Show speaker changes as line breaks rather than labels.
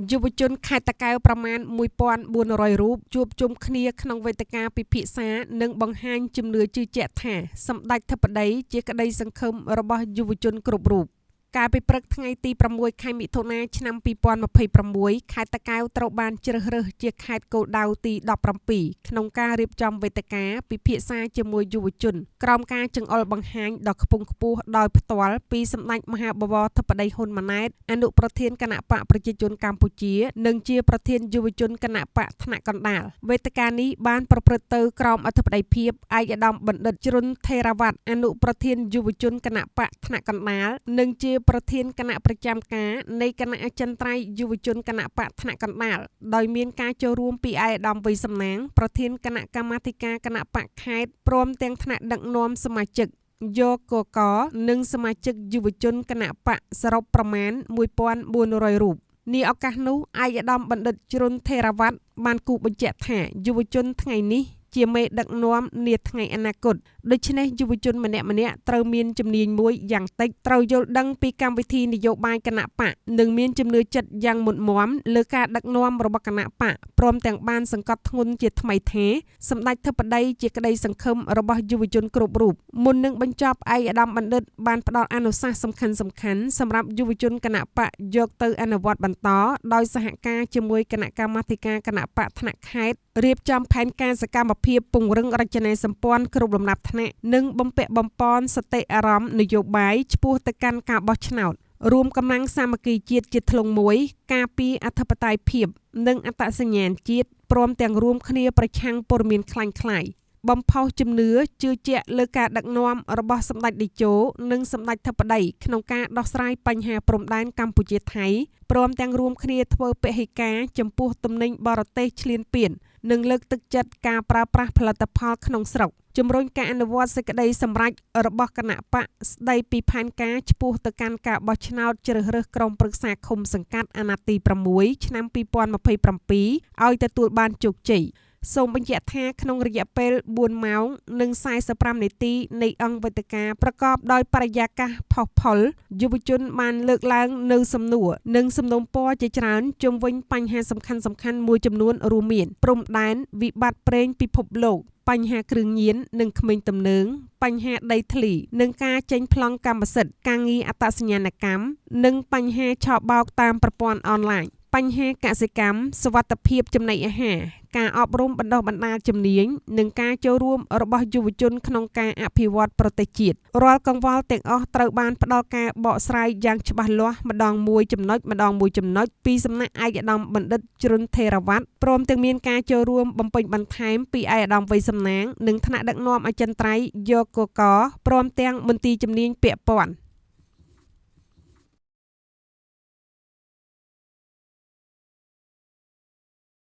យុវជនខេត្តតាកែវប្រមាណ 1400 រូបជួបជុំគ្នាក្នុងវេទិកាពិភាក្សានិងបង្ហាញជំនឿជឿជាក់ថាសម្ដេចធិបតីជាក្តីសង្ឃឹមរបស់យុវជនគ្រប់រូបកាលពីព្រឹកថ្ងៃទី6 ខែមិថុនាឆ្នាំ 2026 ខេត្តតាកែវត្រូវបានជ្រើសរើសជាខេត្តគោលដៅទី 17 ក្នុងការរៀបចំវេទិកាពិភាក្សាជាមួយយុវជនក្រោមការចង្អុលបង្ហាញដ៏ខ្ពង់ខ្ពស់ដោយផ្ទាល់ពីសម្ដេចមហាបវរធិបតីហ៊ុនម៉ាណែតអនុប្រធានគណៈបកប្រជាជនកម្ពុជានិងជាប្រធានយុវជនគណៈបកថ្នាក់កណ្ដាលវេទិកានេះបានប្រព្រឹត្តទៅក្រោមអធិបតីភាពឯកឧត្តមបណ្ឌិតជ្រុនថេរវត្តអនុប្រធានយុវជនគណៈបកថ្នាក់កណ្ដាលនិងជាប្រធានគណៈប្រចាំការនៃគណៈអចិន្ត្រៃយ៍យុវជនគណៈបកថ្នាក់កណ្ដាលដោយមានការចូលរួមពីឯកឧត្តមវៃសំណាងប្រធានគណៈកម្មាធិការគណៈបកខេត្តព្រមទាំងថ្នាក់ដឹកនាំសមាជិកយកកនិងសមាជិកយុវជនគណៈបកសរុបប្រមាណ 1400 រូបនាឱកាសនោះឯកឧត្តមបណ្ឌិតជ្រុនថេរវត្តបានគូបញ្ជាក់ថាយុវជនថ្ងៃនេះជាមេដឹកនាំនាថ្ងៃអនាគតដូច្នេះយុវជនម្នាក់ត្រូវមានជំនាញមួយយ៉ាងតិចត្រូវយល់ដឹងពីកម្មវិធីនយោបាយគណៈបកនិងមានជំនឿចិត្តយ៉ាងមុតមាំលើការដឹកនាំរបស់គណៈបកព្រមទាំងបានសង្កត់ធ្ងន់ជាថ្មីថាសម្ដេចធិបតីជាក្តីសង្ឃឹមរបស់យុវជនគ្រប់រូបមុននឹងបញ្ចប់ឯកឧត្តមបណ្ឌិតបានផ្ដល់អនុសាសន៍សំខាន់សម្រាប់យុវជនគណៈបកយកទៅអនុវត្តបន្តដោយសហការជាមួយគណៈកម្មាធិការគណៈបកថ្នាក់ខេត្តរៀបចំផែនការសកម្មភាពពង្រឹងរចនាសម្ព័ន្ធគ្រប់លំដាប់ថ្នាក់និងបំពាក់បំពន់សតិអារម្មណ៍នយោបាយឆ្ពោះទៅកាន់ការបោះឆ្នោតរួមកម្លាំងសាមគ្គីជាតិជាធ្លុងមួយការពារអធិបតេយ្យភាពនិងអត្តសញ្ញាណជាតិព្រមទាំងរួមគ្នាប្រឆាំងព័ត៌មានក្លែងក្លាយបំផុសជំនឿជឿជាក់លើការដឹកនាំរបស់សម្ដេចតេជោនិងសម្ដេចធិបតីក្នុងការដោះស្រាយបញ្ហាព្រំដែនកម្ពុជាថៃព្រមទាំងរួមគ្នាធ្វើពហិការចំពោះទំនិញបរទេសឈ្លានពាននិងលើកទឹកចិត្តការប្រើប្រាស់ផលិតផលក្នុងស្រុកជំរុញការអនុវត្តសេចក្តីសម្រេចរបស់គណៈបកស្តីពីផែនការឆ្ពោះទៅកាន់ការបោះឆ្នោតជ្រើសរើសក្រុមប្រឹក្សាឃុំសង្កាត់អាណត្តិទី 6 ឆ្នាំ 2027 ឲ្យទទួលបានជោគជ័យសូមបញ្ជាក់ថាក្នុងរយៈពេល 4 ម៉ោងនិង 45 នាទីនៃអង្គវេទិកាប្រកបដោយបរិយាកាសផុសផុលយុវជនបានលើកឡើងនៅសំណួរនិងសំណូមពរជាច្រើនជុំវិញបញ្ហាសំខាន់មួយចំនួនរួមមានព្រំដែនវិបត្តិប្រេងពិភពលោកបញ្ហាគ្រឿងញៀននិងក្មេងទំនើងបញ្ហាដីធ្លីនិងការចេញប្លង់កម្មសិទ្ធិការងារអត្តសញ្ញាណកម្មនិងបញ្ហាឆបោកតាមប្រព័ន្ធអនឡាញបញ្ហាកសិកម្មសុវត្ថិភាពចំណីអាហារការអប់រំបណ្ដុះបណ្ដាលជំនាញនិងការចូលរួមរបស់យុវជនក្នុងការអភិវឌ្ឍប្រទេសជាតិរាល់កង្វល់ទាំងអស់ត្រូវបានផ្ដល់ការបកស្រាយយ៉ាងច្បាស់លាស់ម្ដងមួយចំណុចពីសំណាក់ឯកឧត្តមបណ្ឌិតជ្រុនថេរវត្តព្រមទាំងមានការចូលរួមបំពេញបន្ថែមពីឯកឧត្តមវៃសំណាងនិងថ្នាក់ដឹកនាំអចិន្ត្រៃយ៍យកកព្រមទាំងមន្ទីរជំនាញពាក់ព័ន្ធ